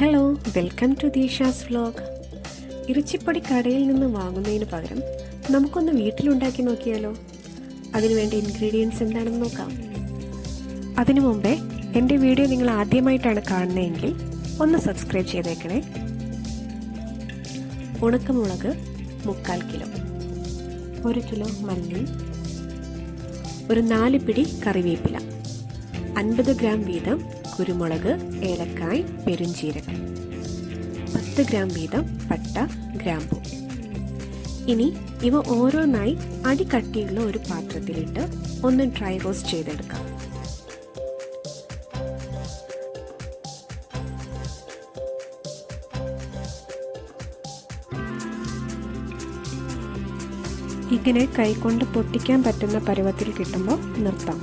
Hello, welcome to Deesha's vlog. ഇറച്ചിപ്പൊടി കടയിൽ നിന്ന് വാങ്ങുന്നതിന് പകരം നമുക്കൊന്ന് വീട്ടിലുണ്ടാക്കി നോക്കിയാലോ? അതിനുവേണ്ട ഇൻഗ്രീഡിയൻസ് എന്താണെന്ന് നോക്കാം. അതിനു മുമ്പേ എൻ്റെ വീഡിയോ നിങ്ങൾ ആദ്യമായിട്ടാണ് കാണുന്നതെങ്കിൽ ഒന്ന് സബ്സ്ക്രൈബ് ചെയ്തേക്കണേ. ഉണക്കമുളക് 3/4 കിലോ, 1 കിലോ മല്ലി, ഒരു 4 പിടി കറിവേപ്പില, 50 ഗ്രാം വീതം കുരുമുളക്, ഏലക്കായ്, പെരുംജീരകം, 10 ഗ്രാം വീതം പട്ട, ഗ്രാമ്പു. ഇനി ഇവ ഓരോന്നായി അടികട്ടിയുള്ള ഒരു പാത്രത്തിലിട്ട് ഒന്ന് ഡ്രൈ റോസ്റ്റ് ചെയ്തെടുക്കാം. ഇങ്ങനെ കൈകൊണ്ട് പൊട്ടിക്കാൻ പറ്റുന്ന പരുവത്തിൽ കിട്ടുമ്പോൾ നിർത്താം.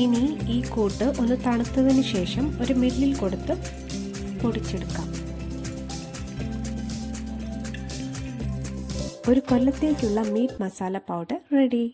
ഇനി ഈ കൂട്ട് ഒന്ന് തണുത്തതിന് ശേഷം ഒരു മില്ലിൽ കൊടുത്ത് പൊടിച്ചെടുക്കാം. ഒരു കൊല്ലത്തേക്കുള്ള മീറ്റ് മസാല പൗഡർ റെഡി.